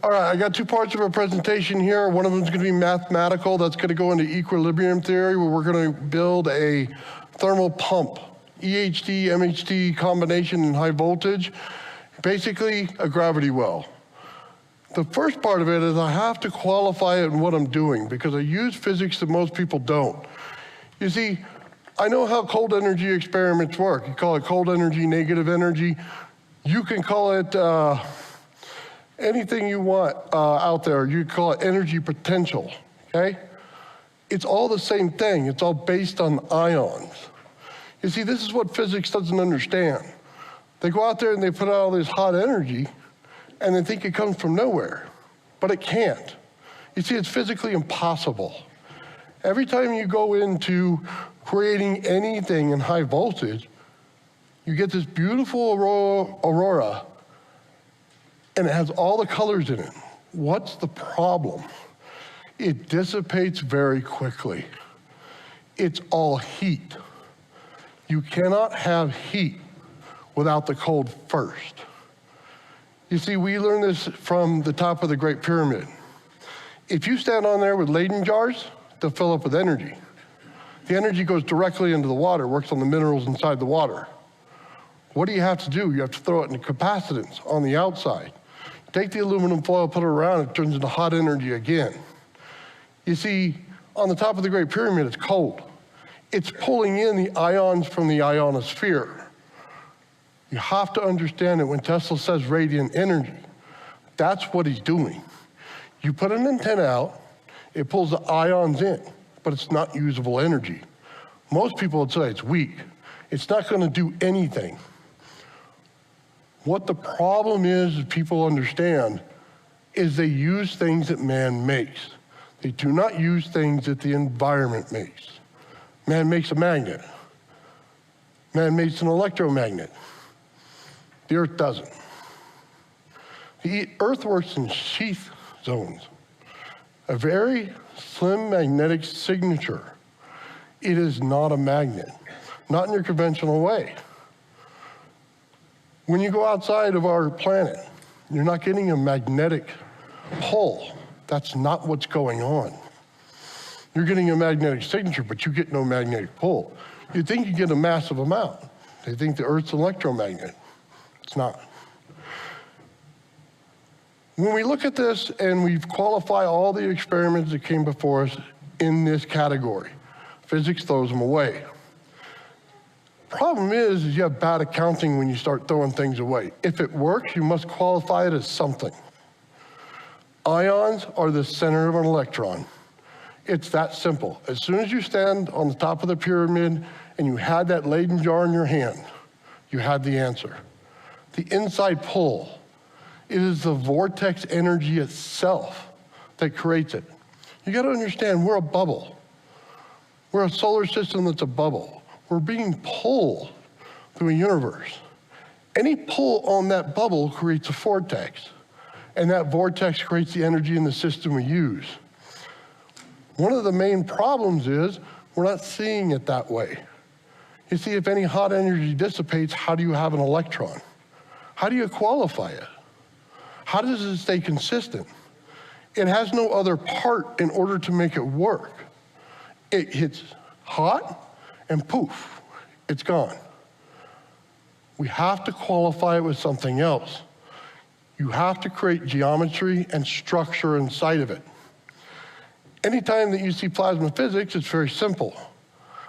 All right, I got two parts of our presentation here. One of them is going to be mathematical. That's going to go into equilibrium theory, where we're going to build a thermal pump, EHD, MHD combination in high voltage, basically a gravity well. The first part of it is I have to qualify it in what I'm doing, because I use physics that most people don't. You see, I know how cold energy experiments work. You call it cold energy, negative energy. You can call it anything you want out there. You call it energy potential, okay? It's all the same thing. It's all based on ions. You see, this is what physics doesn't understand. They go out there and they put out all this hot energy, and they think it comes from nowhere, but it can't. You see, it's physically impossible. Every time you go into creating anything in high voltage, you get this beautiful aurora, and it has all the colors in it. What's the problem? It dissipates very quickly. It's all heat. You cannot have heat without the cold first. You see, we learned this from the top of the Great Pyramid. If you stand on there with Leyden jars, they'll fill up with energy. The energy goes directly into the water, works on the minerals inside the water. What do you have to do? You have to throw it into capacitance on the outside. Take the aluminum foil, put it around, it turns into hot energy again. You see, on the top of the Great Pyramid, it's cold. It's pulling in the ions from the ionosphere. You have to understand that when Tesla says radiant energy, that's what he's doing. You put an antenna out, it pulls the ions in, but it's not usable energy. Most people would say it's weak. It's not going to do anything. What the problem is people understand is they use things that man makes. They do not use things that the environment makes. Man makes a magnet. Man makes an electromagnet. The Earth doesn't. The Earth works in sheath zones, a very slim magnetic signature. It is not a magnet, not in your conventional way. When you go outside of our planet, you're not getting a magnetic pull. That's not what's going on. You're getting a magnetic signature, but you get no magnetic pull. You think you get a massive amount. They think the Earth's an electromagnet. It's not. When we look at this and we qualify all the experiments that came before us in this category, physics throws them away. Problem is you have bad accounting when you start throwing things away. If it works, you must qualify it as something. Ions are the center of an electron. It's that simple. As soon as you stand on the top of the pyramid and you had that Leyden jar in your hand, you had the answer. The inside pull, it is the vortex energy itself that creates it. You got to understand, we're a bubble. We're a solar system that's a bubble. We're being pulled through a universe. Any pull on that bubble creates a vortex, and that vortex creates the energy in the system we use. One of the main problems is we're not seeing it that way. You see, if any hot energy dissipates, how do you have an electron? How do you qualify it? How does it stay consistent? It has no other part in order to make it work. It hits hot and poof, it's gone. We have to qualify it with something else. You have to create geometry and structure inside of it. Anytime that you see plasma physics, it's very simple.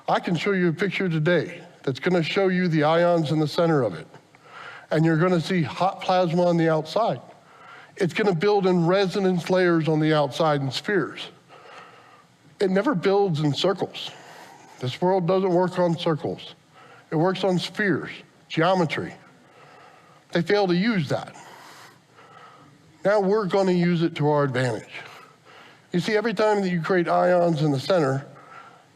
I can show you a picture today that's going to show you the ions in the center of it. And you're going to see hot plasma on the outside. It's going to build in resonance layers on the outside in spheres. It never builds in circles. This world doesn't work on circles. It works on spheres, geometry. They fail to use that. Now we're going to use it to our advantage. You see, every time that you create ions in the center,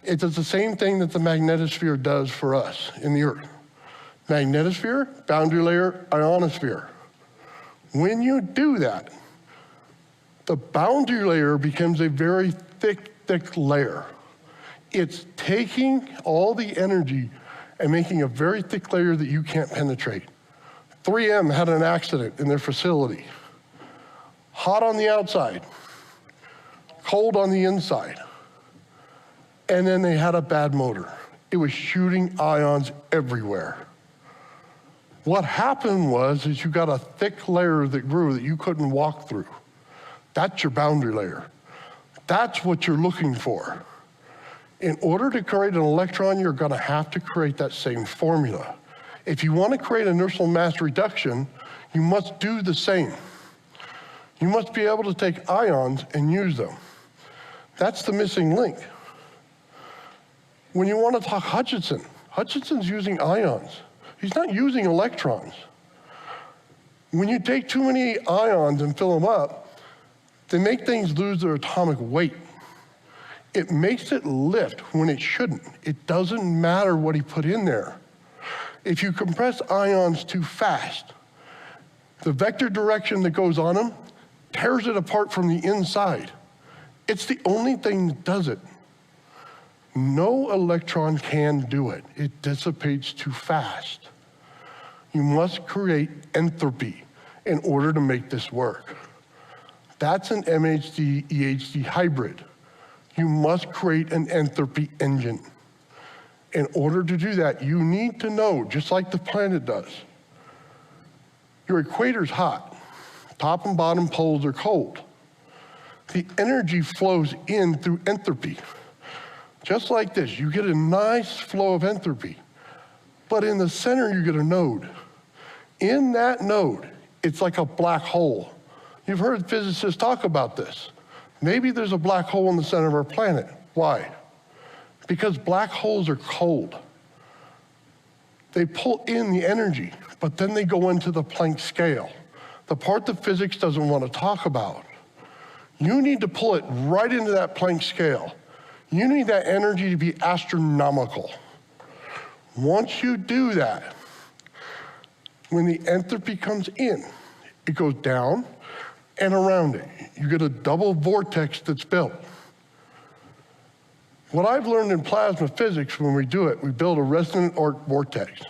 it does the same thing that the magnetosphere does for us in the Earth. Magnetosphere, boundary layer, ionosphere. When you do that, the boundary layer becomes a very thick layer. It's taking all the energy and making a very thick layer that you can't penetrate. 3M had an accident in their facility. hot on the outside, cold on the inside. And then they had a bad motor. It was shooting ions everywhere. What happened was you got a thick layer that grew that you couldn't walk through. That's your boundary layer. That's what you're looking for. In order to create an electron, you're gonna have to create that same formula. If you want to create inertial mass reduction, you must do the same. You must be able to take ions and use them. That's the missing link. When you want to talk Hutchinson, Hutchinson's using ions. He's not using electrons. When you take too many ions and fill them up, they make things lose their atomic weight. It makes it lift when it shouldn't. It doesn't matter what he put in there. If you compress ions too fast, the vector direction that goes on them tears it apart from the inside. It's the only thing that does it. No electron can do it. It dissipates too fast. You must create enthalpy in order to make this work. That's an MHD-EHD hybrid. You must create an enthalpy engine. In order to do that, you need to know, just like the planet does, your equator's hot. Top and bottom poles are cold. The energy flows in through enthalpy. Just like this, you get a nice flow of enthalpy, but in the center you get a node. In that node, it's like a black hole. You've heard physicists talk about this. Maybe there's a black hole in the center of our planet. Why? Because black holes are cold. They pull in the energy, but then they go into the Planck scale, the part that physics doesn't want to talk about. You need to pull it right into that Planck scale. You need that energy to be astronomical. Once you do that, when the enthalpy comes in, it goes down and around it. You get a double vortex that's built. What I've learned in plasma physics, when we do it, we build a resonant vortex.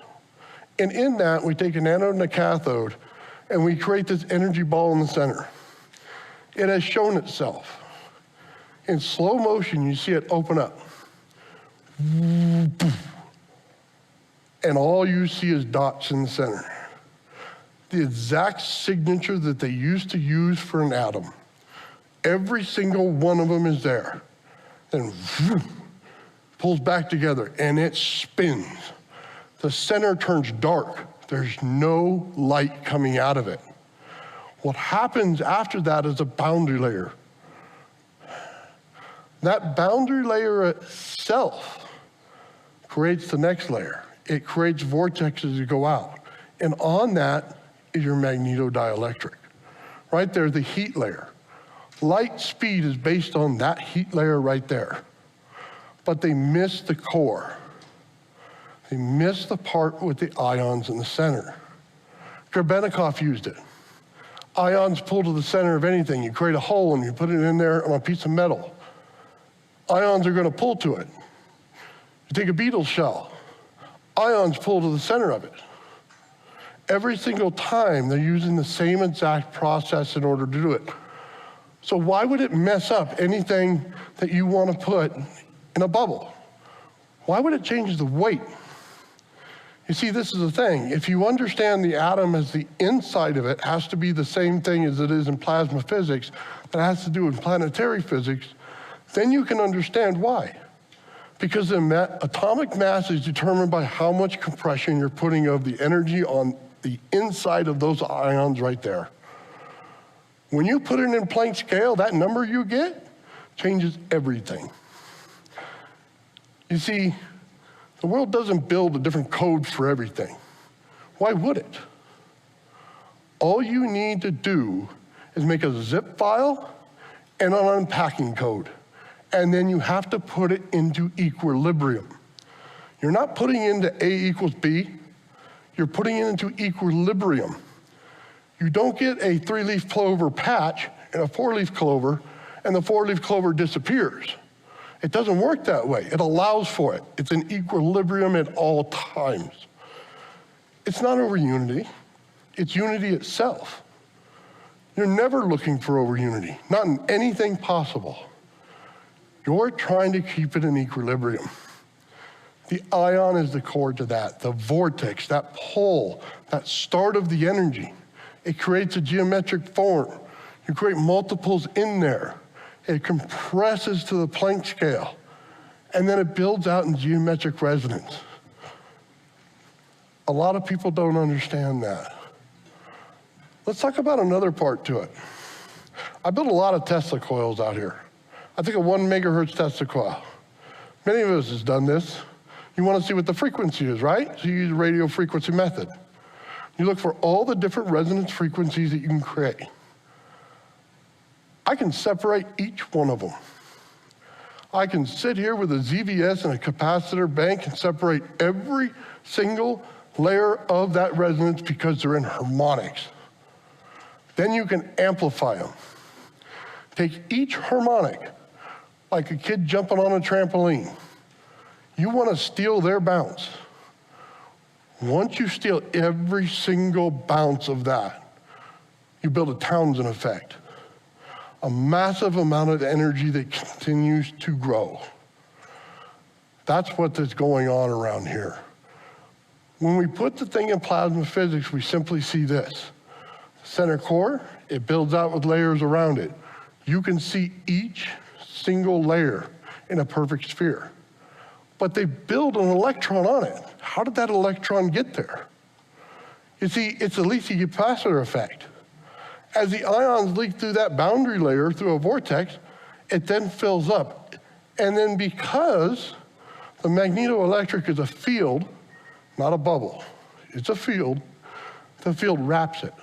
And in that, we take an anode and a cathode, and we create this energy ball in the center. It has shown itself. In slow motion, you see it open up. And all you see is dots in the center. The exact signature that they used to use for an atom. Every single one of them is there. And pulls back together, and it spins. The center turns dark. There's no light coming out of it. What happens after that is a boundary layer. That boundary layer itself creates the next layer. It creates vortexes that go out. And on that is your magnetodielectric. Right there, the heat layer. Light speed is based on that heat layer right there. But they miss the core. They miss the part with the ions in the center. Grebennikov used it. Ions pull to the center of anything. You create a hole and you put it in there on a piece of metal. Ions are going to pull to it. You take a beetle shell. Ions pull to the center of it. Every single time they're using the same exact process in order to do it. So why would it mess up anything that you want to put in a bubble? Why would it change the weight? You see, this is the thing. If you understand the atom as the inside of it has to be the same thing as it is in plasma physics, that has to do with planetary physics, then you can understand why. Because the atomic mass is determined by how much compression you're putting of the energy on the inside of those ions right there. When you put it in Planck scale, that number you get changes everything. You see, the world doesn't build a different code for everything. Why would it? All you need to do is make a zip file and an unpacking code. And then you have to put it into equilibrium. You're not putting into A equals B. You're putting it into equilibrium. You don't get a 3-leaf clover patch and a 4-leaf clover, and the 4-leaf clover disappears. It doesn't work that way. It allows for it. It's in equilibrium at all times. It's not over unity. It's unity itself. You're never looking for over-unity, not in anything possible. You're trying to keep it in equilibrium. The ion is the core to that, the vortex, that pull, that start of the energy. It creates a geometric form. You create multiples in there. It compresses to the Planck scale, and then it builds out in geometric resonance. A lot of people don't understand that. Let's talk about another part to it. I built a lot of Tesla coils out here. I think a 1 megahertz Tesla coil. Many of us has done this. You want to see what the frequency is, right? So you use the radio frequency method. You look for all the different resonance frequencies that you can create. I can separate each one of them. I can sit here with a ZVS and a capacitor bank and separate every single layer of that resonance because they're in harmonics. Then you can amplify them. Take each harmonic, like a kid jumping on a trampoline. You want to steal their bounce. Once you steal every single bounce of that, you build a Townsend effect. A massive amount of energy that continues to grow. That's what's going on around here. When we put the thing in plasma physics, we simply see this. Center core, it builds out with layers around it. You can see each single layer in a perfect sphere. But they build an electron on it. How did that electron get there? You see, it's the leaky capacitor effect. As the ions leak through that boundary layer through a vortex, it then fills up. And then because the magnetoelectric is a field, not a bubble, it's a field, the field wraps it.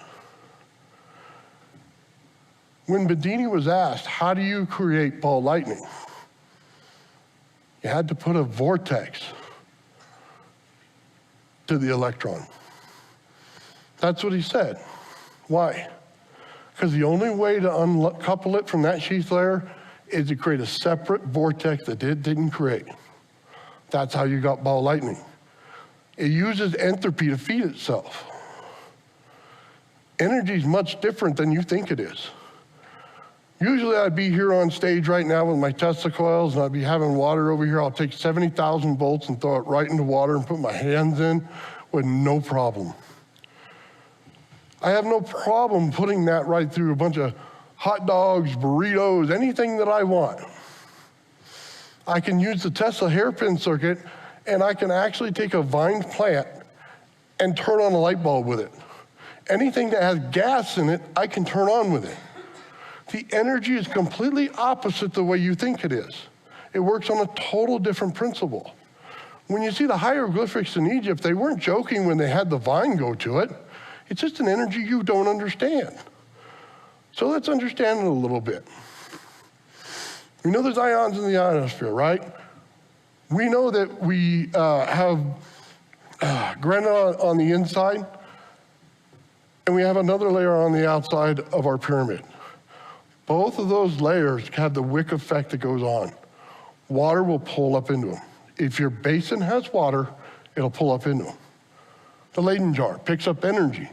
When Bedini was asked, how do you create ball lightning? You had to put a vortex to the electron. That's what he said. Why? Because the only way to uncouple it from that sheath layer is to create a separate vortex that it didn't create. That's how you got ball lightning. It uses enthalpy to feed itself. Energy is much different than you think it is. Usually I'd be here on stage right now with my Tesla coils and I'd be having water over here. I'll take 70,000 volts and throw it right into water and put my hands in with no problem. I have no problem putting that right through a bunch of hot dogs, burritos, anything that I want. I can use the Tesla hairpin circuit and I can actually take a vined plant and turn on a light bulb with it. Anything that has gas in it, I can turn on with it. The energy is completely opposite the way you think it is. It works on a total different principle. When you see the hieroglyphics in Egypt, they weren't joking when they had the vine go to it. It's just an energy you don't understand. So let's understand it a little bit. We know there's ions in the ionosphere, right? We know that we have granite on the inside, and we have another layer on the outside of our pyramid. Both of those layers have the wick effect that goes on. Water will pull up into them. If your basin has water, it'll pull up into them. The Leyden jar picks up energy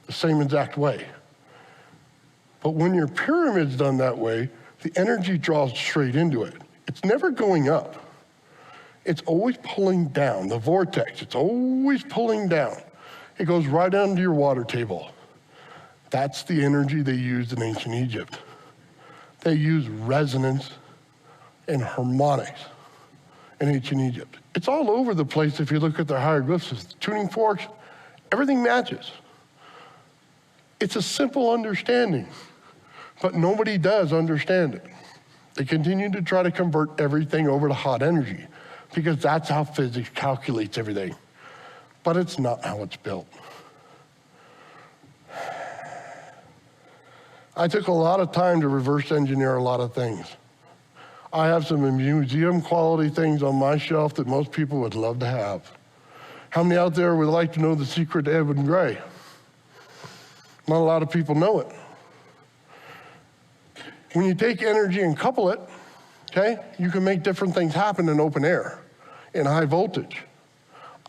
the same exact way. But when your pyramid's done that way, the energy draws straight into it. It's never going up. It's always pulling down. The vortex, it's always pulling down. It goes right under your water table. That's the energy they used in ancient Egypt. They used resonance and harmonics in ancient Egypt. It's all over the place if you look at their hieroglyphs. The tuning forks, everything matches. It's a simple understanding, but nobody does understand it. They continue to try to convert everything over to hot energy because that's how physics calculates everything. But it's not how it's built. I took a lot of time to reverse engineer a lot of things. I have some museum quality things on my shelf that most people would love to have. How many out there would like to know the secret to Edwin Gray? Not a lot of people know it. When you take energy and couple it, okay, you can make different things happen in open air, in high voltage.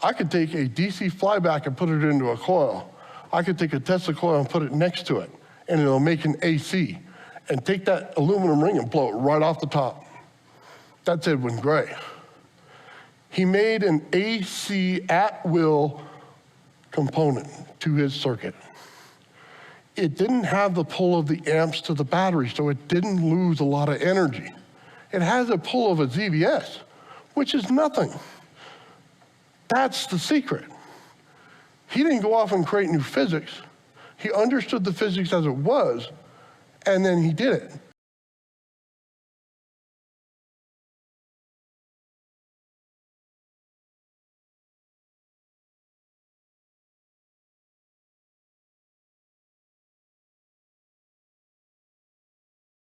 I could take a DC flyback and put it into a coil. I could take a Tesla coil and put it next to it. and it'll make an AC, and take that aluminum ring and blow it right off the top. That's Edwin Gray. He made an AC at-will component to his circuit. It didn't have the pull of the amps to the battery, so it didn't lose a lot of energy. It has a pull of a ZVS, which is nothing. That's the secret. He didn't go off and create new physics. He understood the physics as it was, and then he did it.